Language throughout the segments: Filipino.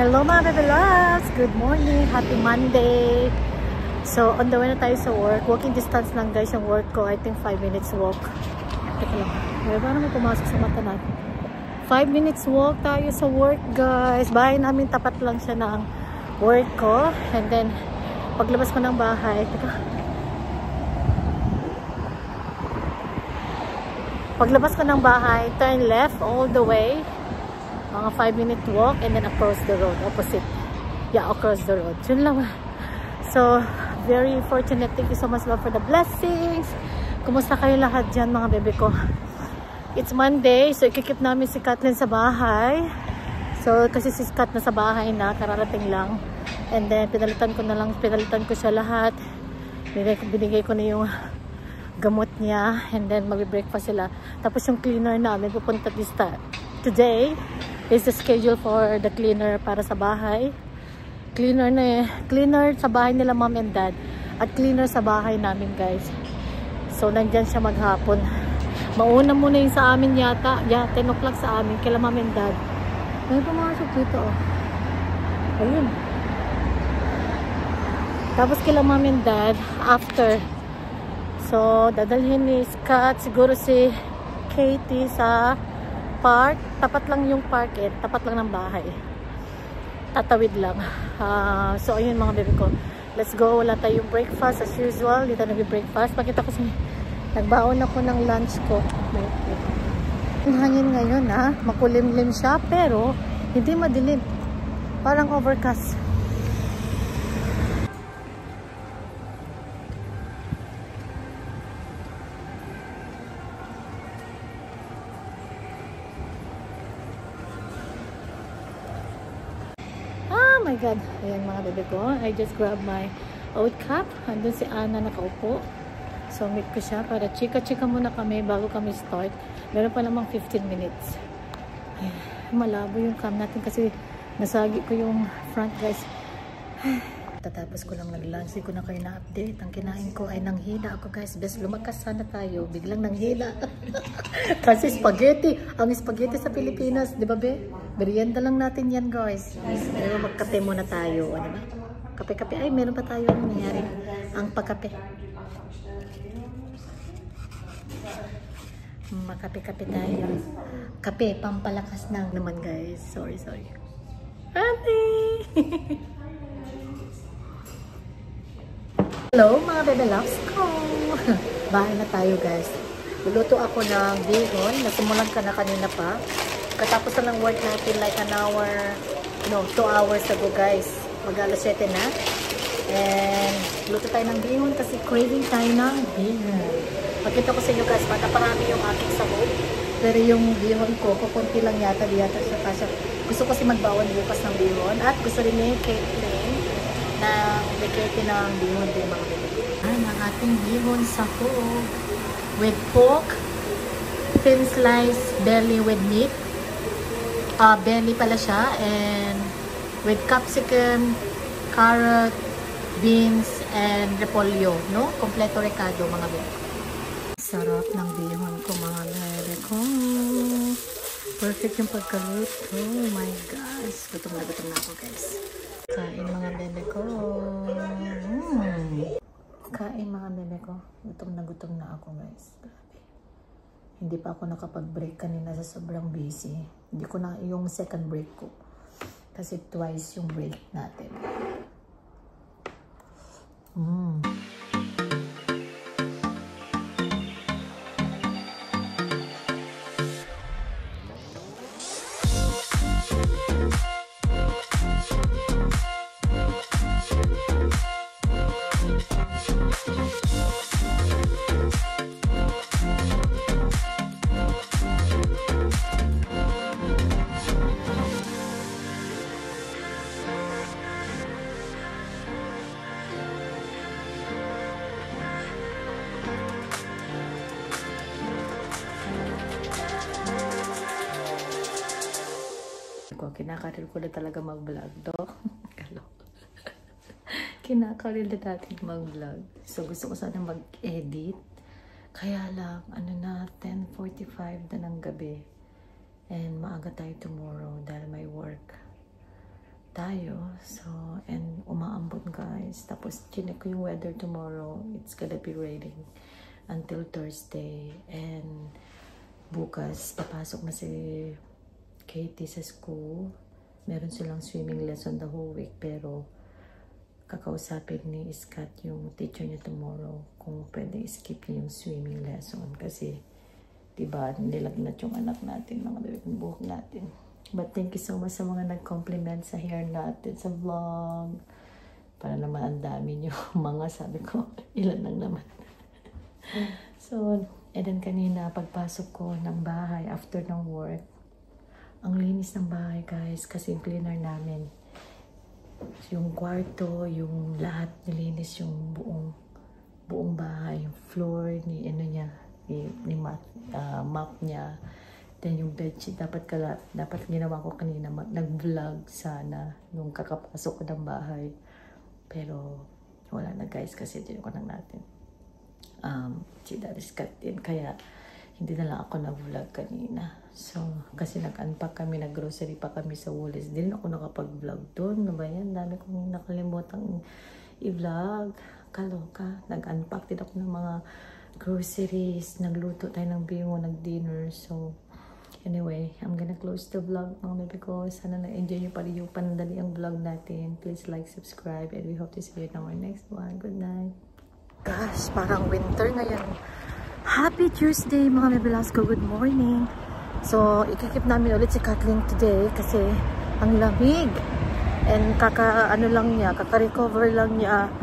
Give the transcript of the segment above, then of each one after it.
Hello mga baby loves! Good morning! Happy Monday! So, on the way na tayo sa work. Walking distance lang guys yung work ko. I think 5 minutes walk. Teka lang. Parang may pumasok sa mata natin. 5 minutes walk tayo sa work guys. Bahay namin tapat lang siya ng work ko. And then, paglabas ko ng bahay. Teka. Paglabas ko ng bahay, turn left all the way. Mga 5-minute walk and then across the road, opposite. Yeah, across the road. Yun lang. So, very fortunate. Thank you so much Lord for the blessings. Kumusta kayo lahat dyan mga bebe ko? It's Monday, so ikikip namin si Kathleen sa bahay. So, kasi si Kat na sa bahay na, kararating lang. And then, pinalitan ko siya lahat. Binigay ko na yung gamot niya. And then, mag-breakfast sila. Tapos yung cleaner namin, pupunta today is the schedule for the cleaner para sa bahay. Cleaner sa bahay nila mom and dad at cleaner sa bahay namin guys. So nandyan siya maghapon. Mauna muna yung sa amin yata. Yeah, 10 o'clock sa amin kila mom and dad. May pumasok dito oh. Ayun. Tapos kila mom and dad after. So dadalhin ni Scott siguro si Katie sa park, tapat lang yung park tapat lang ng bahay. Tatawid lang. So ayun mga bebe ko. Let's go. Wala tayong breakfast as usual. Dito nag-breakfast. Pakita ko sa nagbaon ako ng lunch ko. Ang hangin ngayon makulimlim siya pero hindi madilim. Parang overcast. Oh my God. Ayan mga bebe ko. I just grabbed my oat cup. Andun si Ana nakaupo. So meet ko siya para chika-chika muna kami bago kami start. Meron pa namang 15 minutes. Ayan. Malabo yung cam natin kasi nasagi ko yung front guys. Tatapos ko lang nag-lunch. Hindi ko na kayo na-update. Ang kinain ko ay nanghina ako guys. Best lumakas sana tayo. Biglang nanghina. Kasi spaghetti. Ang spaghetti sa Pilipinas. Di ba be? Merienda lang natin yan guys. Pero magkape muna tayo. Ano ba? Kape-kape. Ay, meron pa tayo nangyari. Ang pagkape. Makape-kape tayo. Kape, pampalakas ng naman guys. Sorry. Ate! Hello mga bebe loves ko! Bahay na tayo guys. Luluto ako ng bihon. Nasimulan ka na kanina pa. Katapos na ng work natin like an hour, no, 2 hours ago guys. Mag-alas 7 na. And luto tayo ng bihon kasi craving tayo ng bihon. Pagkita ko sa inyo guys, mataparami yung aking sahog. Pero yung bihon ko, kukunti lang yata siya kasi gusto ko kasi magbawan bukas ng bihon. At gusto rin ni Caitlin na bigay ng bihon din mga bihon. Ang ating bihon sahog with pork, thin slice belly with meat. Belly pala siya and with capsicum, carrot, beans, and repolyo, no? Kompleto recado mga bihon. Sarap ng bihon ko mga bebe ko. Perfect yung pagkaluto. Oh my gosh. Gutom na ako guys. Kain mga bebe ko. Kain mga bebe ko. Gutom na ako guys. Grabe. Hindi pa ako nakapag-break kanina sa sobrang busy. Hindi ko na yung second break ko. Kasi twice yung break natin. Kinakarir ko na talaga mag-vlog to. Kinakarir na natin mag-vlog. So gusto ko sana mag-edit. Kaya lang, 10:45 na ng gabi. And maaga tayo tomorrow dahil may work. tayo. So, and umaambon guys. Tapos, chinek ko yung weather tomorrow. It's gonna be raining until Thursday. And bukas, papasok na si Katie sa school. Meron silang swimming lesson the whole week. Pero, kakausapin ni Scott yung teacher niya tomorrow kung pwede skip niya yung swimming lesson. Kasi, diba, nilagnat yung anak natin, mga bebek ng buhok natin. But thank you so much sa mga nag-compliment sa hair natin, sa vlog. Para naman ang dami nyo. Mga sabi ko, ilan lang naman. So, and then kanina, pagpasok ko ng bahay after ng work, ang linis ng bahay guys, kasi yung cleaner namin. Yung kwarto, yung lahat nilinis, yung buong bahay, yung floor, ni ano niya, ni map niya. Then yung bedsheet, dapat ginawa ko kanina, nag-vlog sana nung kakapasok ko ng bahay. Pero wala na guys kasi dito ko lang natin. Si Daddy Scott din, kaya hindi na lang ako nag-vlog kanina. So, kasi nag-unpack kami, nag-grocery pa kami sa Woolies. Hindi rin ako nakapag-vlog doon. Ano ba yan? Dami kong nakalimutang i-vlog. Kaloka. Nag-unpack din ako ng mga groceries. Nagluto tayo ng bingo, nag-dinner. So, anyway, I'm gonna close the vlog mga baby ko. Sana na-enjoy nyo pa rin yung pandali ang vlog natin. Please like, subscribe, and we hope to see you in our next one. Good night. Gosh, parang winter ngayon. Happy Tuesday mga baby Lasco. Good morning. So, ikikip namin ulit si Kathleen today kasi ang lamig. And kaka-recover lang niya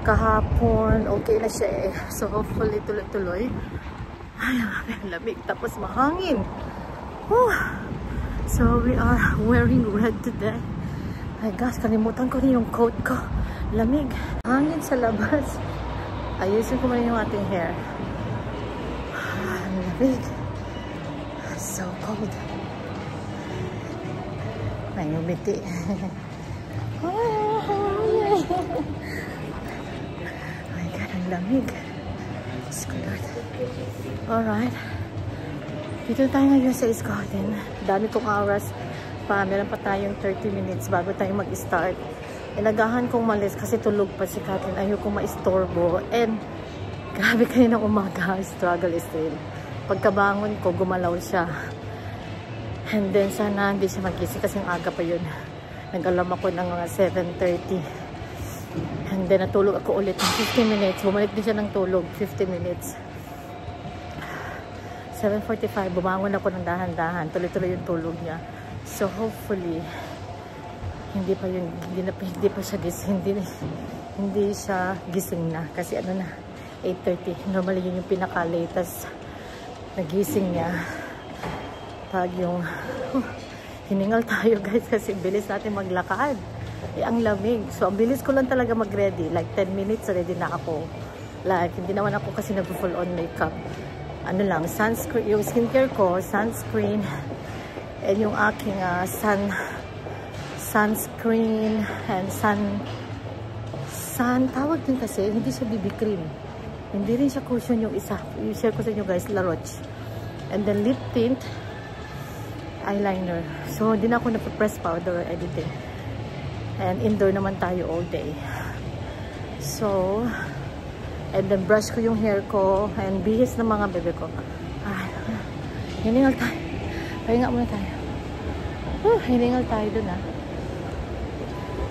kahapon. Okay na siya eh. So, hopefully tuloy-tuloy. Ay, ang lamig. Tapos mahangin. Whew. So, we are wearing red today. My gosh, kalimutan ko rin yung coat ko. Lamig. Hangin sa labas. Ayusin ko muna yung ating hair. Ang lamig. So cold. May humidity. Oh my God, ang lamig. Alright. Dito tayo ngayon sa East Garden. Dami kong oras pa. Meron pa tayong 30 minutes bago tayo mag-start. Inagahan kong malis kasi tulog pa si Kathleen. Ayoko maistorbo. And grabe kanina umaga. Struggle is real. Pagkabangon ko, gumalaw siya. And then sana hindi siya magising kasi aga pa yun. Nag-alarm ako ng mga 7:30. And then natulog ako ulit ng 15 minutes. Bumalik din siya ng tulog, 15 minutes. 7:45, bumangon ako ng dahan-dahan. Tuloy-tuloy yung tulog niya. So hopefully, hindi pa siya gising. Hindi siya gising na. Kasi ano na, 8:30. Normally yun yung pinaka-latest nagising niya. Pag yung hiningal tayo guys kasi bilis natin maglakad. Ang lamig. So, ang bilis ko lang talaga mag-ready. Like, 10 minutes, ready na ako. Like, hindi naman ako kasi nag-full on makeup. Ano lang, sunscreen, yung skincare ko, sunscreen, and yung aking sunscreen, and tawag din kasi, hindi siya BB cream. Hindi rin siya cushion yung isa. I-share ko sa inyo guys, La Roche. And then lip tint, eyeliner. So, hindi na ako nagpa-press powder or anything. And indoor naman tayo all day. So, and then brush ko yung hair ko. And bihis ng mga bebe ko. Hiningal tayo. Pahinga muna tayo. Hiningal tayo dun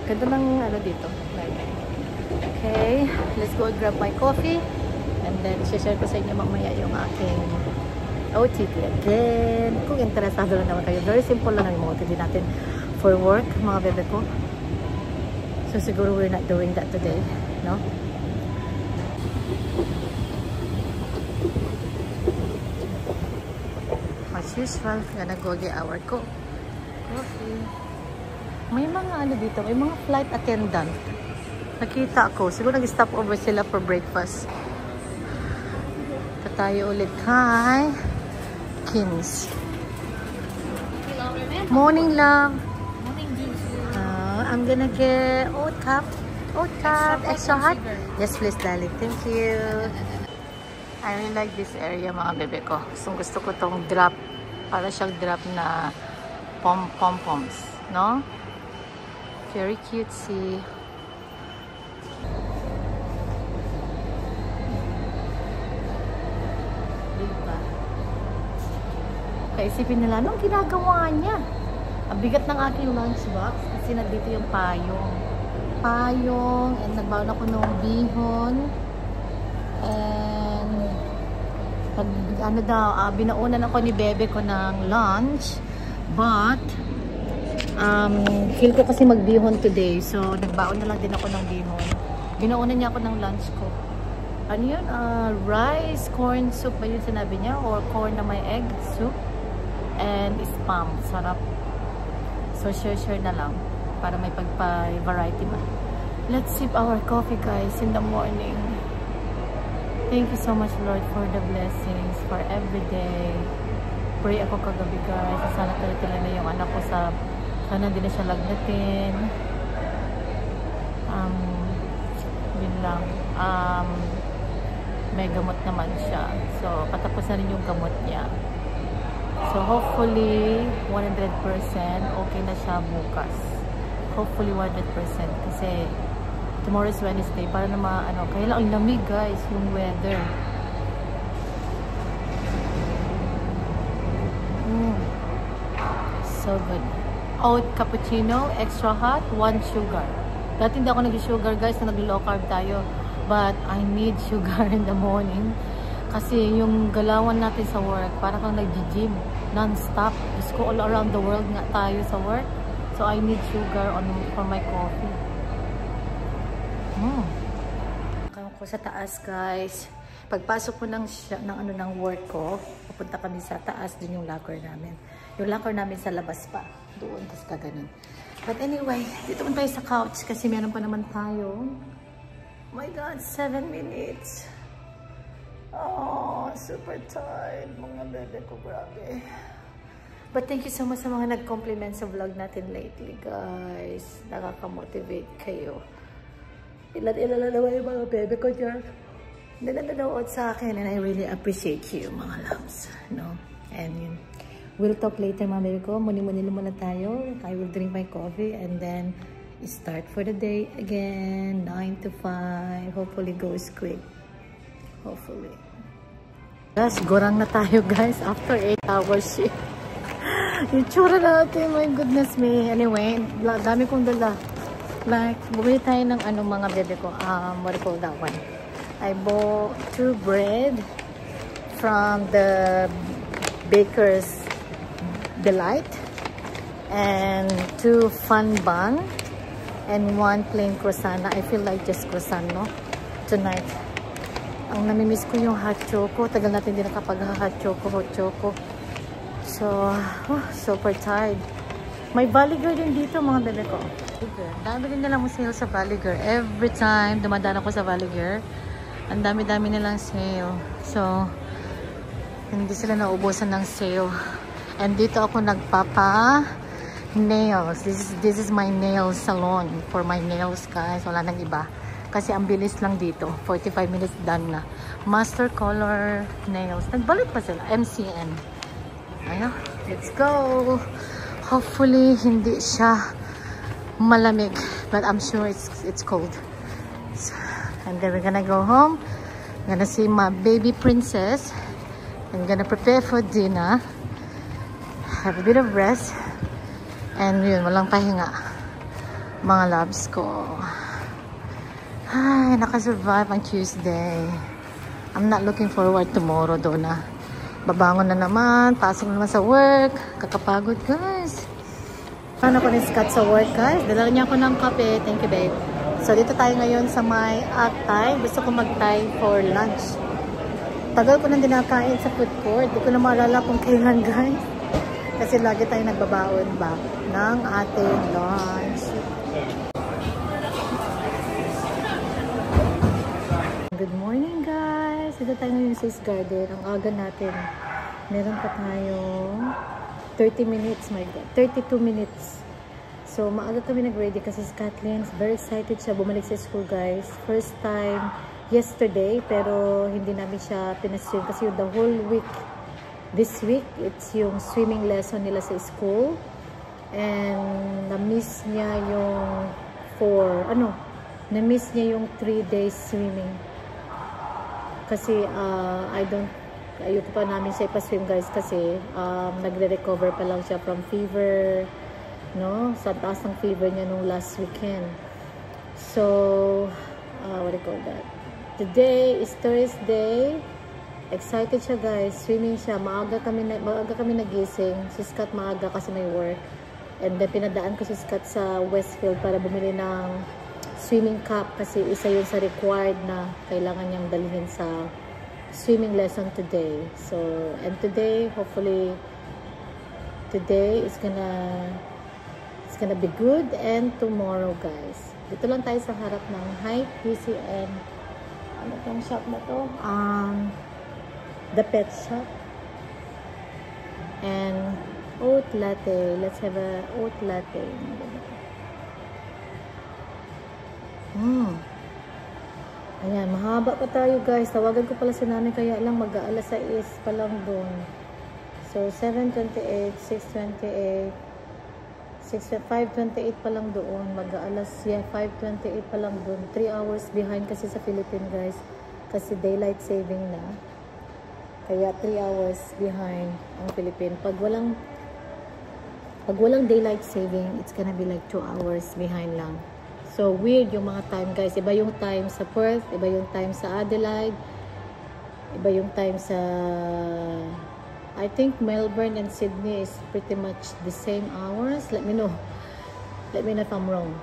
Ganda ng ano dito. Okay, let's go grab my coffee. And then, share ko sa inyo mamaya yung aking OTP again. Kung interesado lang naman kayo. Very simple lang yung OTP natin for work, mga bebe ko. So, siguro we're not doing that today, no? As usual, gonna go get our coffee. May mga ano dito, may mga flight attendant. Nakita ako. Siguro nag-stop over sila for breakfast. Ito tayo ulit. Hi! Kins. Morning, love. Morning, I'm gonna get oat cup. Oat cup. Extra hot? Yes, please, darling. Thank you. I really like this area, mga bebe ko. Gusto ko tong drop. Para siyang drop na pom-poms. No? Very cutesy. Diba? Kaisipin nila, anong ginagawa niya? Ang bigat ng aking lunchbox kasi nandito yung payong. And nagbaon ako ng bihon. And binaunan ako ni bebe ko ng lunch. But feel ko kasi magbihon today. So nagbaon na lang din ako ng bihon. Binaunan niya ako ng lunch ko. Ano yun? Rice, corn soup ba yun sinabi niya? Or corn na may egg soup? And spam. Sarap. So share na lang para may pagpa-variety ba. Let's sip our coffee guys in the morning. Thank you so much Lord for the blessings for every day. Pray ako kagabi guys. Sana tuloy-tuloy na yung anak ko sana hindi na siya lagnatin. Yun lang. May gamot naman siya. So patapos na rin yung gamot niya. So hopefully 100% okay na siya bukas. Hopefully 100% kasi tomorrow is Wednesday para na kaya lang ang lamig guys yung weather. So good. Oat cappuccino, extra hot, 1 sugar. Dati hindi ako nag-sugar guys na nag-low carb tayo. But I need sugar in the morning. Kasi yung galawan natin sa work, parang kang nag-gym non-stop. Just go all around the world nga tayo sa work. So I need sugar for my coffee. Kaya ko sa taas guys. Pagpasok ko ng work ko, pupunta kami sa taas, dun yung locker namin. Yung locker namin sa labas pa. Doon, tapos kaganon. But anyway, dito man tayo sa couch kasi meron pa naman tayo. Oh my God, 7 minutes. Oh, super tired. Mga bebe ko, grabe. But thank you so much sa mga nag-compliment sa vlog natin lately, guys. Nakaka-motivate kayo. Ilan na naman yung mga bebe ko dyan. Nanonood sa akin and I really appreciate you, mga loves. No? And yun. We'll talk later, mga bebe ko. Muni-muni muna tayo. I will drink my coffee and then start for the day again. 9 to 5. Hopefully goes quick. Hopefully. Guys, gorang na tayo guys after 8 hours shift. Yung tsura natin, my goodness me. Anyway, dami kong dala. Like, bumili tayo ng mga bebe ko. What do you call that one? I bought 2 bread from the Baker's Delight and 2 fun bun and 1 plain croissant. I feel like just croissant, no? Tonight. Ang namimiss ko yung hot choco. Tagal natin din nakapag-hot choco. So, super tired. May Valley Girl din dito, mga bebe ko. Dami din nilang sale sa Valley Girl. Every time dumadaan ako sa Valley Girl, ang dami-dami nilang sale. So, hindi sila naubusan ng sale. And dito ako nagpapa-nails. This is my nail salon for my nails, guys. Wala nang iba. Kasi ang bilis lang dito. 45 minutes done na. Master Color Nails. Nagbalik pa sila. MCN. Ayun. Let's go. Hopefully, hindi siya malamig. But I'm sure it's cold. So, and then we're gonna go home. I'm gonna see my baby princess. I'm gonna prepare for dinner. Have a bit of rest. And yun, walang pahinga. Mga loves ko. Ay, nakasurvive ang Tuesday. I'm not looking forward tomorrow though na. Babangon na naman, pasok na naman sa work. Kakapagod, guys. Paano ko ni Scott sa work, guys? Dala niya ako ng kape. Thank you, babe. So, dito tayo ngayon sa may Thai. Gusto ko mag-Thai for lunch. Tagal ko nang dinakain sa food court. Hindi ko na maalala kung kailan, guys. Kasi lagi tayo nagbabaon ba ng ating lunch. Good morning, guys. Dito tayo ngayon sa garden. Ang aga natin. Meron pa tayong 30 minutes, my God. 32 minutes. So, maaga kami nag-ready kasi si Kathleen, very excited siya bumalik sa school, guys. First time yesterday, pero hindi namin siya pinaswim kasi the whole week, this week, it's yung swimming lesson nila sa school. And na-miss niya yung na-miss niya yung 3 days swimming. Kasi ayoko pa namin siya ipaswim guys kasi nagre-recover pa lang siya from fever, no? Sa taas ng fever niya nung last weekend. So, what do you call that? Today is Thursday. Excited siya guys. Swimming siya. Maaga kami nagising. Si Scott maaga kasi may work. And then pinadaan ko si Scott sa Westfield para bumili ng swimming cap kasi isa yun sa required na kailangan niyang dalhin sa swimming lesson today. So, and today, hopefully, today is gonna be good, and tomorrow, guys. Dito lang tayo sa harap ng Hype PCN. Ano tong shop na to? The pet shop. And oat latte. Let's have a oat latte. Ayan, mahaba pa tayo guys. Tawagan ko pala si nanay kaya lang mag-aalas 6 pa lang doon. So, 7:28, 6:28, 5:28 pa lang doon. Mag-aalas, 5:28 pa lang doon. 3 hours behind kasi sa Philippines guys. Kasi daylight saving na. Kaya 3 hours behind ang Philippines. Pag walang daylight saving, it's gonna be like 2 hours behind lang. So, weird yung mga time, guys. Iba yung time sa Perth, iba yung time sa Adelaide, iba yung time sa... I think Melbourne and Sydney is pretty much the same hours. Let me know. Let me know if I'm wrong.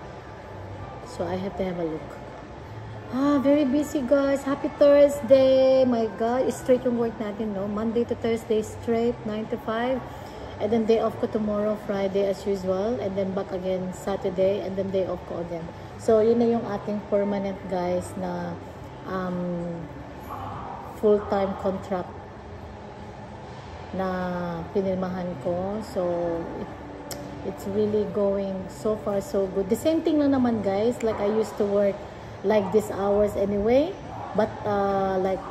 So, I have to have a look. Very busy, guys. Happy Thursday! My God, straight yung work natin, no? Monday to Thursday straight, 9 to 5. And then day off ko tomorrow, Friday as usual. And then back again Saturday. And then day off ko again. So, yun na yung ating permanent guys na full-time contract na pinirmahan ko. So, it's really going so far so good. The same thing lang naman guys. Like I used to work like these hours anyway. But like,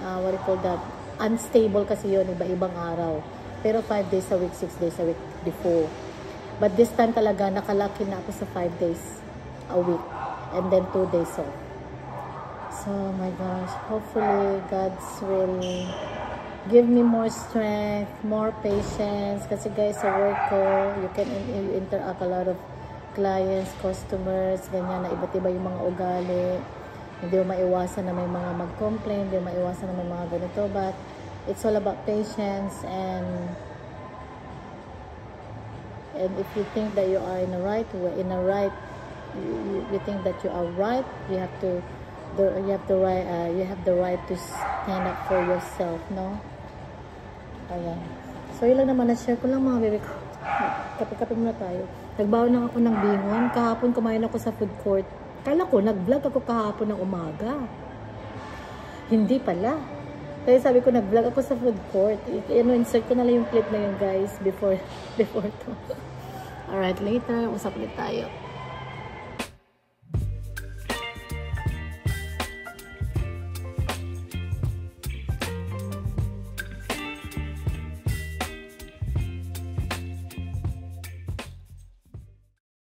what do you call that? Unstable kasi yun. Iba-ibang araw. Pero 5 days a week, 6 days a week before. But this time talaga, nakalaki na ako sa 5 days a week. And then 2 days off. So, my gosh. Hopefully, God will give me more strength, more patience. Kasi guys, sa work ko, you can interact a lot of clients, customers, ganyan, na iba't iba yung mga ugali. Hindi mo maiwasan na may mga mag-complain, hindi mo maiwasan na may mga ganito. But, it's all about patience, and if you think that you are in the right way, you think that you are right, you have the right to stand up for yourself, no? Ayan. So, yun lang naman, na-share ko lang mga baby ko. Kape-kape muna tayo. Nagbaon lang ako ng bingon. Kahapon kumain ako sa food court. Kala ko, nag-vlog ako kahapon ng umaga. Hindi pala. Kaya sabi ko, nag-vlog ako sa food court. Insert ko na lang yung clip na yun, guys, before to. Alright, later. Usap ulit tayo.